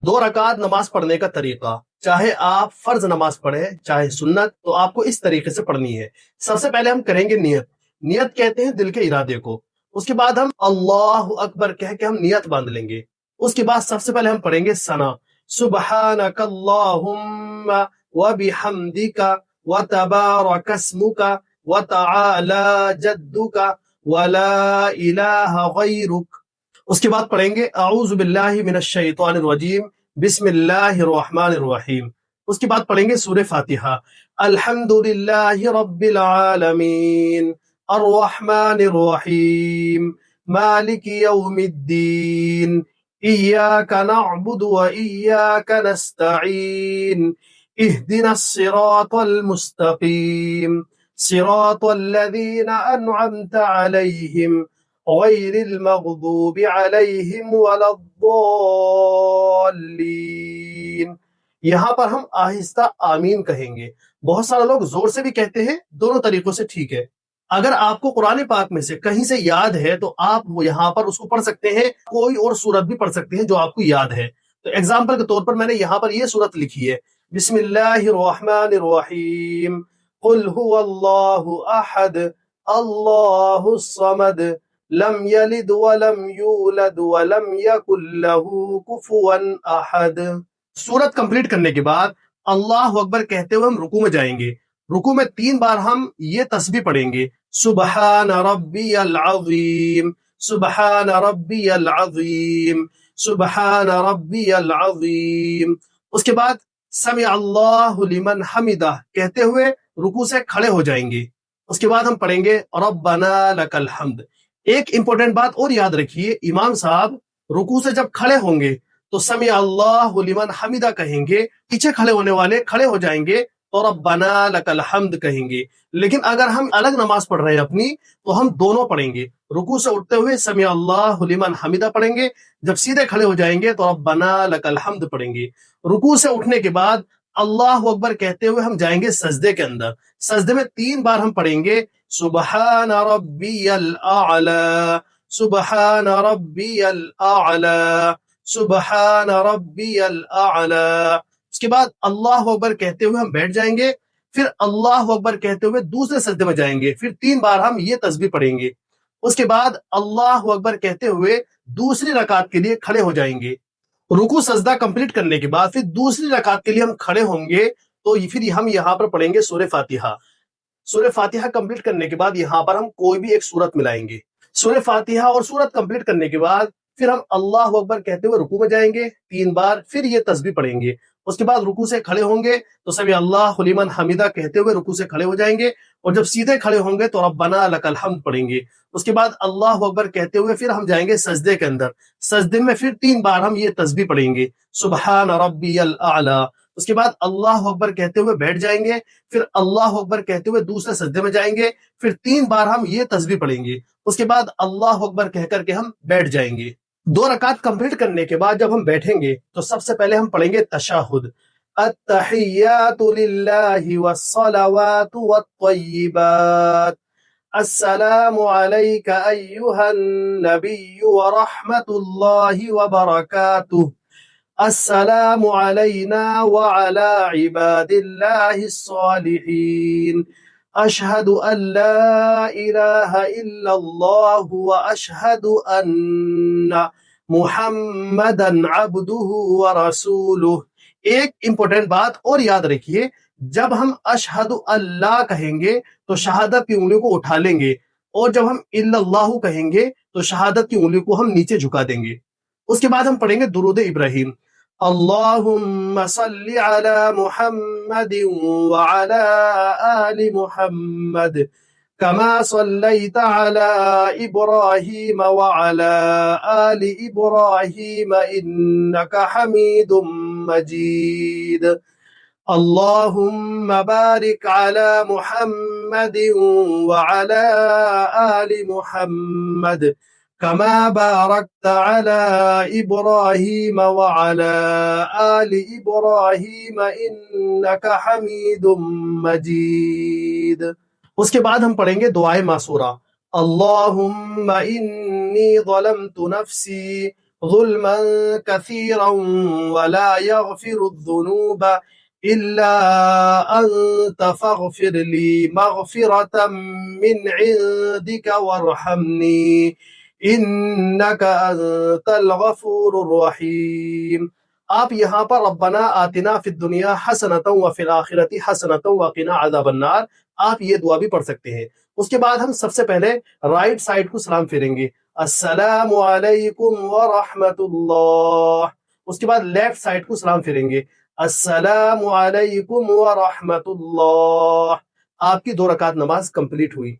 دو رکعت نماز پڑھنے کا طریقہ، چاہے آپ فرض نماز پڑھیں چاہے سنت، تو آپ کو اس طریقے سے پڑھنی ہے۔ سب سے پہلے ہم کریں گے نیت۔ نیت کہتے ہیں دل کے ارادے کو۔ اس کے بعد ہم اللہ اکبر کہہ کے ہم نیت باندھ لیں گے۔ اس کے بعد سب سے پہلے ہم پڑھیں گے ثنا، سبحانک اللہم وبحمدک وتبارک اسمک وتعالی جدک ولا الہ غیرک۔ اس کے بعد پڑھیں گے اعوذ باللہ من الشیطان الرجیم بسم اللہ الرحمن الرحیم۔ اس کے بعد پڑھیں گے سورہ فاتحہ، الحمد للہ رب العالمین الرحمن الرحیم مالک یوم الدین ایاک نعبد و ایاک نستعین اہدنا الصراط المستقیم صراط الذین انعمت علیہم غیر المغضوب علیہم ولا الضالین۔ یہاں پر ہم آہستہ آمین کہیں گے۔ بہت سارے لوگ زور سے بھی کہتے ہیں، دونوں طریقوں سے ٹھیک ہے۔ اگر آپ کو قرآن پاک میں سے کہیں سے یاد ہے تو آپ یہاں پر اس کو پڑھ سکتے ہیں، کوئی اور سورت بھی پڑھ سکتے ہیں جو آپ کو یاد ہے۔ تو ایگزامپل کے طور پر میں نے یہاں پر یہ سورت لکھی ہے، بسم اللہ الرحمن الرحیم قل هو اللہ احد اللہ الصمد لم یلد ولم یولد ولم یکن لہ کفوا احد۔ سورت کمپلیٹ کرنے کے بعد اللہ اکبر کہتے ہوئے ہم رکوع میں جائیں گے۔ رکوع میں 3 بار ہم یہ تسبیح پڑھیں گے، سبحان ربی العظیم سبحان ربی العظیم سبحان ربی العظیم۔ اس کے بعد سمع اللہ لمن حمدہ کہتے ہوئے رکوع سے کھڑے ہو جائیں گے۔ اس کے بعد ہم پڑھیں گے ربنا لک الحمد۔ ایک امپورٹنٹ بات اور یاد رکھیے، امام صاحب رکوع سے جب کھڑے ہوں گے تو سمع اللہ لمن حمدہ کہیں گے، پیچھے کھڑے ہونے والے کھڑے ہو جائیں گے تو ربنا لک الحمد کہیں گے۔ لیکن اگر ہم الگ نماز پڑھ رہے ہیں اپنی تو ہم دونوں پڑھیں گے۔ رکوع سے اٹھتے ہوئے سمع اللہ لمن حمدہ پڑھیں گے، جب سیدھے کھڑے ہو جائیں گے تو ربنا لک الحمد پڑھیں گے۔ رکوع سے اٹھنے کے بعد اللہ اکبر کہتے ہوئے ہم جائیں گے سجدے کے اندر۔ سجدے میں 3 بار ہم پڑھیں گے سبحان ربی الاعلی سبحان ربی الاعلی سبحان ربی الاعلی۔ اس کے بعد اللہ اکبر کہتے ہوئے ہم بیٹھ جائیں گے، پھر اللہ اکبر کہتے ہوئے دوسرے سجدے میں جائیں گے، پھر 3 بار ہم یہ تسبیح پڑھیں گے۔ اس کے بعد اللہ اکبر کہتے ہوئے دوسری رکعت کے لیے کھڑے ہو جائیں گے۔ رکوع سجدہ کمپلیٹ کرنے کے بعد پھر دوسری رکعت کے لیے ہم کھڑے ہوں گے تو پھر ہم یہاں پر پڑھیں گے سورہ فاتحہ۔ سورہ فاتحہ کمپلیٹ کرنے کے بعد یہاں پر ہم کوئی بھی ایک سورت ملائیں گے۔ سورہ فاتحہ اور سورت کمپلیٹ کرنے کے بعد پھر ہم اللہ اکبر کہتے ہوئے رکوع میں جائیں گے 3 بار، پھر یہ تسبیح پڑھیں گے۔ اس کے بعد رکوع سے کھڑے ہوں گے تو سمع اللہ لمن حمدہ کہتے ہوئے رکوع سے کھڑے ہو جائیں گے، اور جب سیدھے کھڑے ہوں گے تو ربنا لک الحمد پڑھیں گے۔ اس کے بعد اللہ اکبر کہتے ہوئے پھر ہم جائیں گے سجدے کے اندر۔ سجدے میں پھر 3 بار ہم یہ تسبیح پڑھیں گے، سبحان ربی الاعلی۔ اس کے بعد اللہ اکبر کہتے ہوئے بیٹھ جائیں گے، پھر اللہ اکبر کہتے ہوئے دوسرے سجدے میں جائیں گے، پھر 3 بار ہم یہ تسبیح پڑھیں گے۔ اس کے بعد اللہ اکبر کہہ کر کے ہم بیٹھ جائیں گے۔ 2 رکعت کمپلیٹ کرنے کے بعد جب ہم بیٹھیں گے تو سب سے پہلے ہم پڑھیں گے تشہد، التحیات للہ والصلوات والطیبات السلام علیک ایہا النبی ورحمت اللہ وبرکاتہ السلام علینا وعلی عباد اللہ الصالحین اشہد ان لا الہ الا اللہ واشہد ان محمدا عبدہ ورسولہ۔ ایک امپورٹنٹ بات اور یاد رکھیے، جب ہم اشہد اللہ کہیں گے تو شہادت کی انگلیوں کو اٹھا لیں گے، اور جب ہم الا اللہ کہیں گے تو شہادت کی انگلیوں کو ہم نیچے جھکا دیں گے۔ اس کے بعد ہم پڑھیں گے درود ابراہیم، اللہم صلی علی محمد وعلی آل محمد کما صلیت علی ابراہیم وعلی آل ابراہیم انک حمید مجید اللہم بارک علی محمد وعلی آل محمد کما بارکت علی ابراہیم وعلی آل ابراہیم انک حمید مجید۔ اس کے بعد ہم پڑھیں گے دعائے معصورہ، اللہم انی ظلمت نفسی ظلما كثيرا ولا يغفر الذنوب إلا أنت فاغفر لي مغفرة من عندك وارحمني إنك أنت الغفور الرحيم. آپ یہاں پر ربنا آتنا فی الدنیا حسنۃ وفی الآخرۃ حسنۃ وقنا عذاب النار آپ یہ دعا بھی پڑھ سکتے ہیں. اس کے بعد ہم سب سے پہلے رائٹ سائڈ کو سلام پھیریں گے، السلام علیکم ورحمۃ اللہ. اس کے بعد لیفٹ سائڈ کو سلام پھیریں گے، السلام علیکم ورحمۃ اللہ. آپ کی 2 رکعت نماز کمپلیٹ ہوئی.